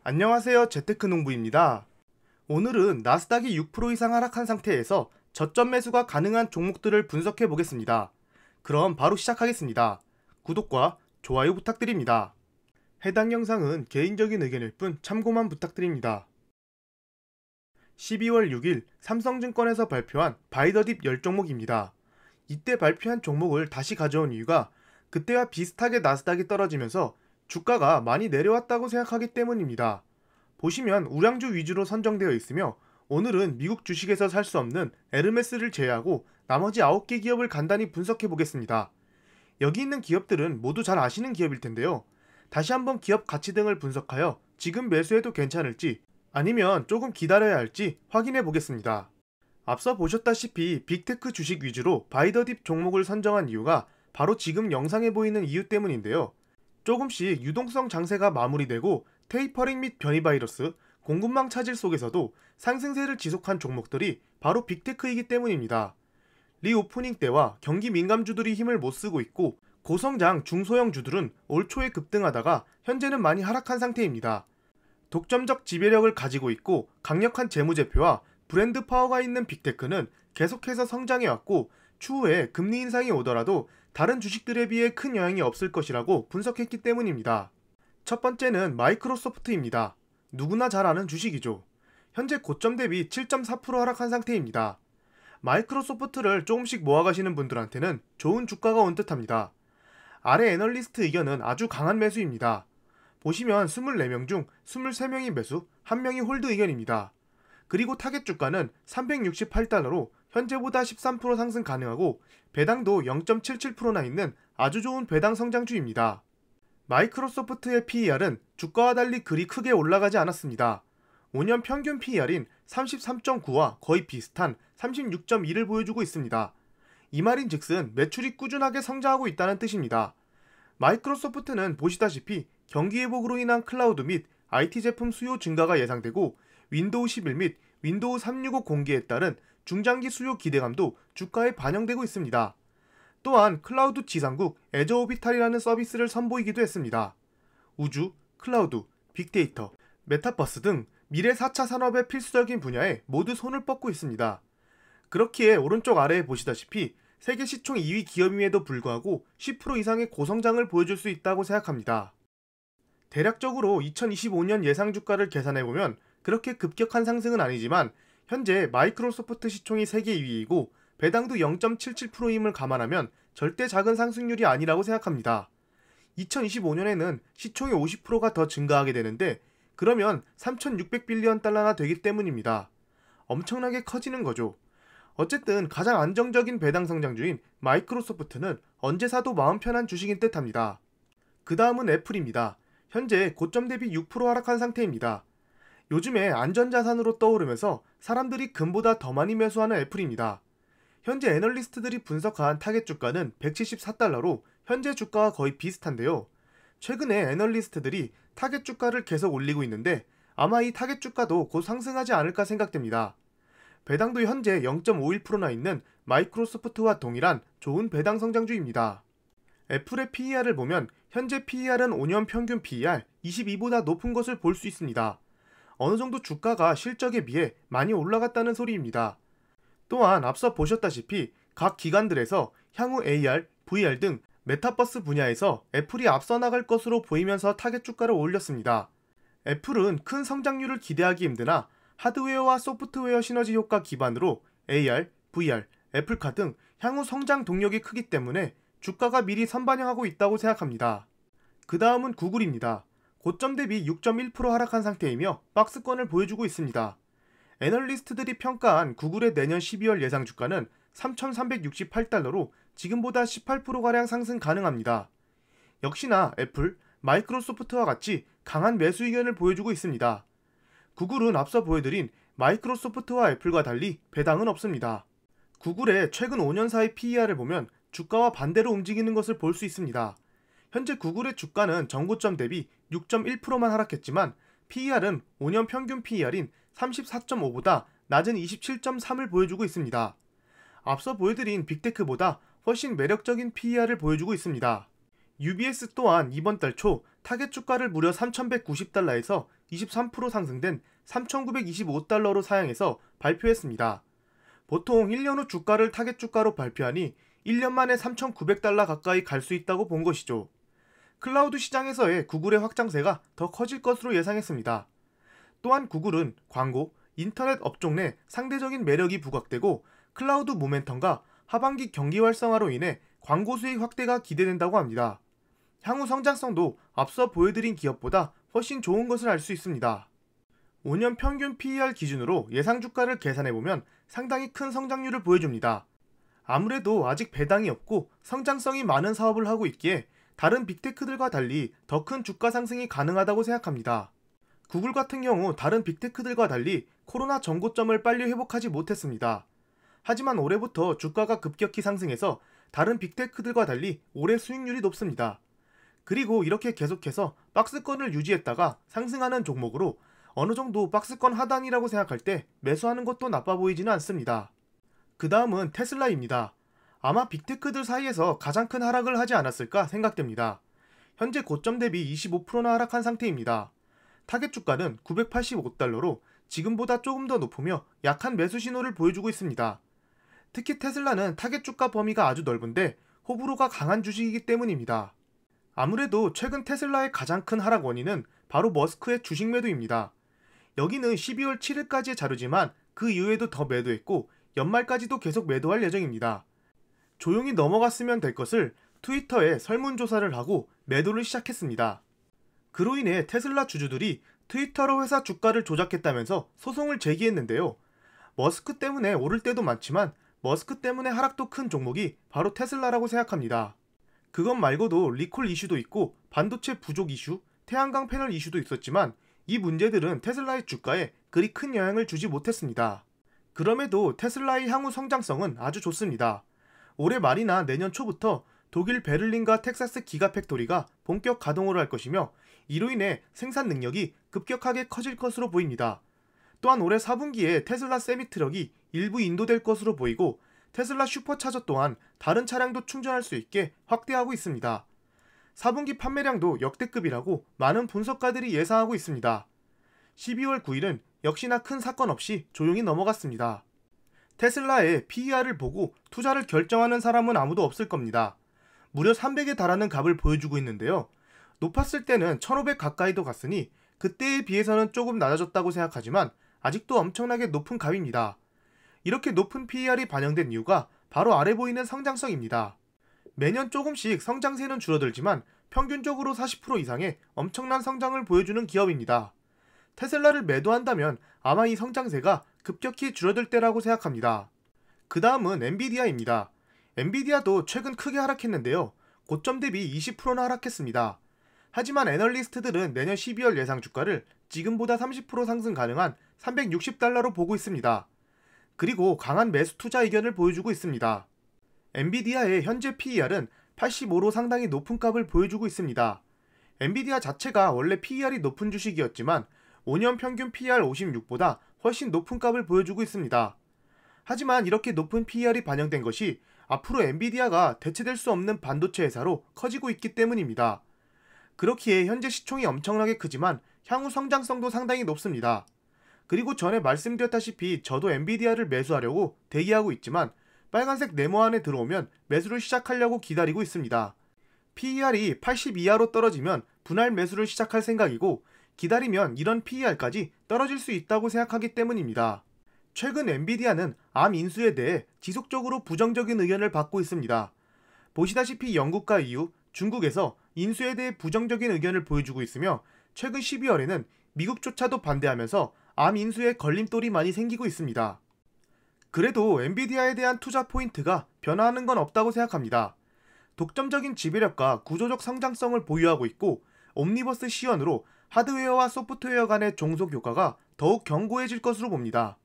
안녕하세요. 재테크농부입니다. 오늘은 나스닥이 6% 이상 하락한 상태에서 저점 매수가 가능한 종목들을 분석해 보겠습니다. 그럼 바로 시작하겠습니다. 구독과 좋아요 부탁드립니다. 해당 영상은 개인적인 의견일 뿐 참고만 부탁드립니다. 12월 6일 삼성증권에서 발표한 바이더딥 10종목입니다. 이때 발표한 종목을 다시 가져온 이유가 그때와 비슷하게 나스닥이 떨어지면서 주가가 많이 내려왔다고 생각하기 때문입니다. 보시면 우량주 위주로 선정되어 있으며 오늘은 미국 주식에서 살 수 없는 에르메스를 제외하고 나머지 9개 기업을 간단히 분석해 보겠습니다. 여기 있는 기업들은 모두 잘 아시는 기업일 텐데요. 다시 한번 기업 가치 등을 분석하여 지금 매수해도 괜찮을지 아니면 조금 기다려야 할지 확인해 보겠습니다. 앞서 보셨다시피 빅테크 주식 위주로 바이더딥 종목을 선정한 이유가 바로 지금 영상에 보이는 이유 때문인데요. 조금씩 유동성 장세가 마무리되고 테이퍼링 및 변이 바이러스, 공급망 차질 속에서도 상승세를 지속한 종목들이 바로 빅테크이기 때문입니다. 리오프닝 때와 경기 민감주들이 힘을 못 쓰고 있고 고성장 중소형 주들은 올 초에 급등하다가 현재는 많이 하락한 상태입니다. 독점적 지배력을 가지고 있고 강력한 재무제표와 브랜드 파워가 있는 빅테크는 계속해서 성장해왔고 추후에 금리 인상이 오더라도 다른 주식들에 비해 큰 영향이 없을 것이라고 분석했기 때문입니다. 첫 번째는 마이크로소프트입니다. 누구나 잘 아는 주식이죠. 현재 고점 대비 7.4% 하락한 상태입니다. 마이크로소프트를 조금씩 모아가시는 분들한테는 좋은 주가가 온 듯합니다. 아래 애널리스트 의견은 아주 강한 매수입니다. 보시면 24명 중 23명이 매수, 1명이 홀드 의견입니다. 그리고 타겟 주가는 368달러로 현재보다 13% 상승 가능하고 배당도 0.77%나 있는 아주 좋은 배당 성장주입니다. 마이크로소프트의 PER은 주가와 달리 그리 크게 올라가지 않았습니다. 5년 평균 PER인 33.9와 거의 비슷한 36.1을 보여주고 있습니다. 이 말인즉슨 매출이 꾸준하게 성장하고 있다는 뜻입니다. 마이크로소프트는 보시다시피 경기 회복으로 인한 클라우드 및 IT 제품 수요 증가가 예상되고 윈도우 11 및 윈도우 365 공개에 따른 중장기 수요 기대감도 주가에 반영되고 있습니다. 또한 클라우드 지상국 애저 오비탈이라는 서비스를 선보이기도 했습니다. 우주, 클라우드, 빅데이터, 메타버스 등 미래 4차 산업의 필수적인 분야에 모두 손을 뻗고 있습니다. 그렇기에 오른쪽 아래에 보시다시피 세계 시총 2위 기업임에도 불구하고 10% 이상의 고성장을 보여줄 수 있다고 생각합니다. 대략적으로 2025년 예상 주가를 계산해보면 그렇게 급격한 상승은 아니지만 현재 마이크로소프트 시총이 세계 2위이고 배당도 0.77%임을 감안하면 절대 작은 상승률이 아니라고 생각합니다. 2025년에는 시총이 50%가 더 증가하게 되는데 그러면 3,600빌리언 달러나 되기 때문입니다. 엄청나게 커지는 거죠. 어쨌든 가장 안정적인 배당 성장주인 마이크로소프트는 언제 사도 마음 편한 주식인 듯합니다. 그 다음은 애플입니다. 현재 고점 대비 6% 하락한 상태입니다. 요즘에 안전자산으로 떠오르면서 사람들이 금보다 더 많이 매수하는 애플입니다. 현재 애널리스트들이 분석한 타겟 주가는 174달러로 현재 주가와 거의 비슷한데요. 최근에 애널리스트들이 타겟 주가를 계속 올리고 있는데 아마 이 타겟 주가도 곧 상승하지 않을까 생각됩니다. 배당도 현재 0.51%나 있는 마이크로소프트와 동일한 좋은 배당 성장주입니다. 애플의 PER을 보면 현재 PER은 5년 평균 PER 22보다 높은 것을 볼 수 있습니다. 어느 정도 주가가 실적에 비해 많이 올라갔다는 소리입니다. 또한 앞서 보셨다시피 각 기관들에서 향후 AR, VR 등 메타버스 분야에서 애플이 앞서 나갈 것으로 보이면서 타겟 주가를 올렸습니다. 애플은 큰 성장률을 기대하기 힘드나 하드웨어와 소프트웨어 시너지 효과 기반으로 AR, VR, 애플카 등 향후 성장 동력이 크기 때문에 주가가 미리 선반영하고 있다고 생각합니다. 그 다음은 구글입니다. 고점 대비 6.1% 하락한 상태이며 박스권을 보여주고 있습니다. 애널리스트들이 평가한 구글의 내년 12월 예상 주가는 3,368달러로 지금보다 18%가량 상승 가능합니다. 역시나 애플, 마이크로소프트와 같이 강한 매수 의견을 보여주고 있습니다. 구글은 앞서 보여드린 마이크로소프트와 애플과 달리 배당은 없습니다. 구글의 최근 5년 사이 PER을 보면 주가와 반대로 움직이는 것을 볼 수 있습니다. 현재 구글의 주가는 전고점 대비 6.1%만 하락했지만 PER은 5년 평균 PER인 34.5보다 낮은 27.3을 보여주고 있습니다. 앞서 보여드린 빅테크보다 훨씬 매력적인 PER을 보여주고 있습니다. UBS 또한 이번 달 초 타겟 주가를 무려 3,190달러에서 23% 상승된 3,925달러로 상향해서 발표했습니다. 보통 1년 후 주가를 타겟 주가로 발표하니 1년 만에 3,900달러 가까이 갈 수 있다고 본 것이죠. 클라우드 시장에서의 구글의 확장세가 더 커질 것으로 예상했습니다. 또한 구글은 광고, 인터넷 업종 내 상대적인 매력이 부각되고 클라우드 모멘텀과 하반기 경기 활성화로 인해 광고 수익 확대가 기대된다고 합니다. 향후 성장성도 앞서 보여드린 기업보다 훨씬 좋은 것을 알 수 있습니다. 5년 평균 PER 기준으로 예상 주가를 계산해보면 상당히 큰 성장률을 보여줍니다. 아무래도 아직 배당이 없고 성장성이 많은 사업을 하고 있기에 다른 빅테크들과 달리 더 큰 주가 상승이 가능하다고 생각합니다. 구글 같은 경우 다른 빅테크들과 달리 코로나 전고점을 빨리 회복하지 못했습니다. 하지만 올해부터 주가가 급격히 상승해서 다른 빅테크들과 달리 올해 수익률이 높습니다. 그리고 이렇게 계속해서 박스권을 유지했다가 상승하는 종목으로 어느 정도 박스권 하단이라고 생각할 때 매수하는 것도 나빠 보이지는 않습니다. 그 다음은 테슬라입니다. 아마 빅테크들 사이에서 가장 큰 하락을 하지 않았을까 생각됩니다. 현재 고점 대비 25%나 하락한 상태입니다. 타겟 주가는 985달러로 지금보다 조금 더 높으며 약한 매수 신호를 보여주고 있습니다. 특히 테슬라는 타겟 주가 범위가 아주 넓은데 호불호가 강한 주식이기 때문입니다. 아무래도 최근 테슬라의 가장 큰 하락 원인은 바로 머스크의 주식 매도입니다. 여기는 12월 7일까지의 자료지만 그 이후에도 더 매도했고 연말까지도 계속 매도할 예정입니다. 조용히 넘어갔으면 될 것을 트위터에 설문조사를 하고 매도를 시작했습니다. 그로 인해 테슬라 주주들이 트위터로 회사 주가를 조작했다면서 소송을 제기했는데요. 머스크 때문에 오를 때도 많지만 머스크 때문에 하락도 큰 종목이 바로 테슬라라고 생각합니다. 그것 말고도 리콜 이슈도 있고 반도체 부족 이슈, 태양광 패널 이슈도 있었지만 이 문제들은 테슬라의 주가에 그리 큰 영향을 주지 못했습니다. 그럼에도 테슬라의 향후 성장성은 아주 좋습니다. 올해 말이나 내년 초부터 독일 베를린과 텍사스 기가팩토리가 본격 가동을 할 것이며 이로 인해 생산 능력이 급격하게 커질 것으로 보입니다. 또한 올해 4분기에 테슬라 세미트럭이 일부 인도될 것으로 보이고 테슬라 슈퍼차저 또한 다른 차량도 충전할 수 있게 확대하고 있습니다. 4분기 판매량도 역대급이라고 많은 분석가들이 예상하고 있습니다. 12월 9일은 역시나 큰 사건 없이 조용히 넘어갔습니다. 테슬라의 PER을 보고 투자를 결정하는 사람은 아무도 없을 겁니다. 무려 300에 달하는 값을 보여주고 있는데요. 높았을 때는 1500 가까이도 갔으니 그때에 비해서는 조금 낮아졌다고 생각하지만 아직도 엄청나게 높은 값입니다. 이렇게 높은 PER이 반영된 이유가 바로 아래 보이는 성장성입니다. 매년 조금씩 성장세는 줄어들지만 평균적으로 40% 이상의 엄청난 성장을 보여주는 기업입니다. 테슬라를 매도한다면 아마 이 성장세가 급격히 줄어들 때라고 생각합니다. 그 다음은 엔비디아입니다. 엔비디아도 최근 크게 하락했는데요. 고점 대비 20%나 하락했습니다. 하지만 애널리스트들은 내년 12월 예상 주가를 지금보다 30% 상승 가능한 360달러로 보고 있습니다. 그리고 강한 매수 투자 의견을 보여주고 있습니다. 엔비디아의 현재 PER은 85로 상당히 높은 값을 보여주고 있습니다. 엔비디아 자체가 원래 PER이 높은 주식이었지만 5년 평균 PER 56보다 훨씬 높은 값을 보여주고 있습니다. 하지만 이렇게 높은 PER이 반영된 것이 앞으로 엔비디아가 대체될 수 없는 반도체 회사로 커지고 있기 때문입니다. 그렇기에 현재 시총이 엄청나게 크지만 향후 성장성도 상당히 높습니다. 그리고 전에 말씀드렸다시피 저도 엔비디아를 매수하려고 대기하고 있지만 빨간색 네모 안에 들어오면 매수를 시작하려고 기다리고 있습니다. PER이 80 이하로 떨어지면 분할 매수를 시작할 생각이고 기다리면 이런 PER까지 떨어질 수 있다고 생각하기 때문입니다. 최근 엔비디아는 암 인수에 대해 지속적으로 부정적인 의견을 받고 있습니다. 보시다시피 영국과 EU, 중국에서 인수에 대해 부정적인 의견을 보여주고 있으며 최근 12월에는 미국조차도 반대하면서 암 인수에 걸림돌이 많이 생기고 있습니다. 그래도 엔비디아에 대한 투자 포인트가 변화하는 건 없다고 생각합니다. 독점적인 지배력과 구조적 성장성을 보유하고 있고 옴니버스 시연으로 하드웨어와 소프트웨어 간의 종속 효과가 더욱 견고해질 것으로 봅니다.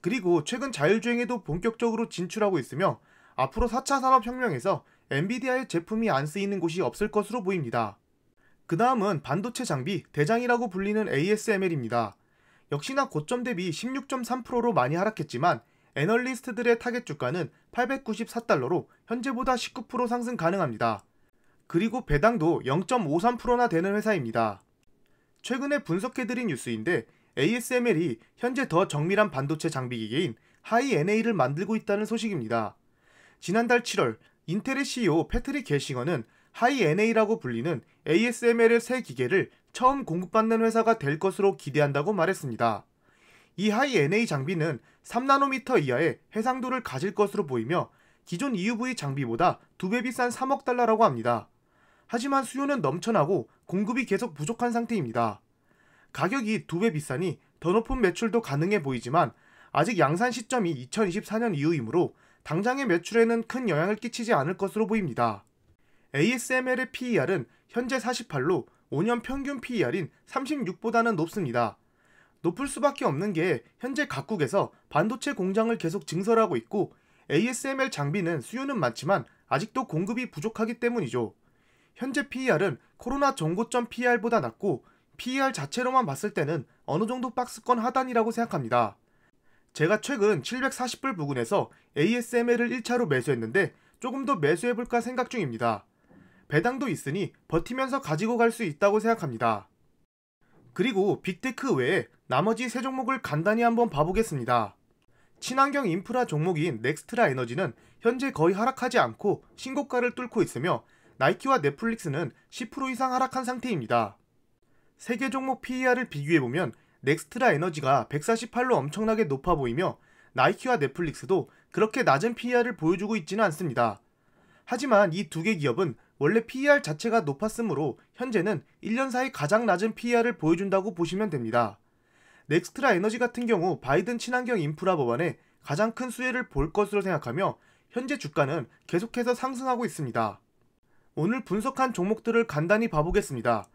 그리고 최근 자율주행에도 본격적으로 진출하고 있으며 앞으로 4차 산업혁명에서 엔비디아의 제품이 안 쓰이는 곳이 없을 것으로 보입니다. 그 다음은 반도체 장비 대장이라고 불리는 ASML입니다. 역시나 고점 대비 16.3%로 많이 하락했지만 애널리스트들의 타겟 주가는 894달러로 현재보다 19% 상승 가능합니다. 그리고 배당도 0.53%나 되는 회사입니다. 최근에 분석해드린 뉴스인데 ASML이 현재 더 정밀한 반도체 장비 기계인 하이-NA를 만들고 있다는 소식입니다. 지난달 7월 인텔의 CEO 패트릭 게싱어는 하이-NA라고 불리는 ASML의 새 기계를 처음 공급받는 회사가 될 것으로 기대한다고 말했습니다. 이 하이-NA 장비는 3나노미터 이하의 해상도를 가질 것으로 보이며 기존 EUV 장비보다 2배 비싼 3억 달러라고 합니다. 하지만 수요는 넘쳐나고 공급이 계속 부족한 상태입니다. 가격이 2배 비싸니 더 높은 매출도 가능해 보이지만 아직 양산 시점이 2024년 이후이므로 당장의 매출에는 큰 영향을 끼치지 않을 것으로 보입니다. ASML의 PER은 현재 48로 5년 평균 PER인 36보다는 높습니다. 높을 수밖에 없는 게 현재 각국에서 반도체 공장을 계속 증설하고 있고 ASML 장비는 수요는 많지만 아직도 공급이 부족하기 때문이죠. 현재 PER은 코로나 전고점 PER보다 낮고 PER 자체로만 봤을 때는 어느 정도 박스권 하단이라고 생각합니다. 제가 최근 740불 부근에서 ASML을 1차로 매수했는데 조금 더 매수해볼까 생각 중입니다. 배당도 있으니 버티면서 가지고 갈 수 있다고 생각합니다. 그리고 빅테크 외에 나머지 세 종목을 간단히 한번 봐보겠습니다. 친환경 인프라 종목인 넥스트라 에너지는 현재 거의 하락하지 않고 신고가를 뚫고 있으며 나이키와 넷플릭스는 10% 이상 하락한 상태입니다. 세 개 종목 PER을 비교해보면 넥스트라 에너지가 148로 엄청나게 높아 보이며 나이키와 넷플릭스도 그렇게 낮은 PER을 보여주고 있지는 않습니다. 하지만 이 두 개 기업은 원래 PER 자체가 높았으므로 현재는 1년 사이 가장 낮은 PER을 보여준다고 보시면 됩니다. 넥스트라 에너지 같은 경우 바이든 친환경 인프라 법안에 가장 큰 수혜를 볼 것으로 생각하며 현재 주가는 계속해서 상승하고 있습니다. 오늘 분석한 종목들을 간단히 봐보겠습니다.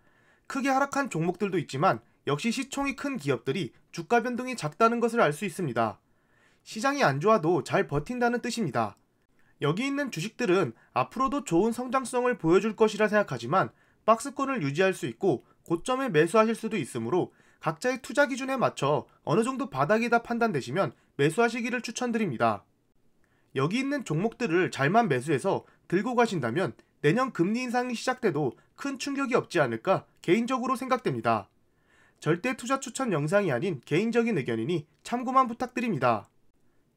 크게 하락한 종목들도 있지만 역시 시총이 큰 기업들이 주가 변동이 작다는 것을 알 수 있습니다. 시장이 안 좋아도 잘 버틴다는 뜻입니다. 여기 있는 주식들은 앞으로도 좋은 성장성을 보여줄 것이라 생각하지만 박스권을 유지할 수 있고 고점에 매수하실 수도 있으므로 각자의 투자 기준에 맞춰 어느 정도 바닥이다 판단되시면 매수하시기를 추천드립니다. 여기 있는 종목들을 잘만 매수해서 들고 가신다면 내년 금리 인상이 시작돼도 큰 충격이 없지 않을까 개인적으로 생각됩니다. 절대 투자 추천 영상이 아닌 개인적인 의견이니 참고만 부탁드립니다.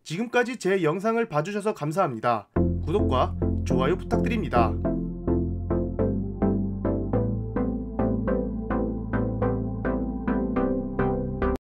지금까지 제 영상을 봐주셔서 감사합니다. 구독과 좋아요 부탁드립니다.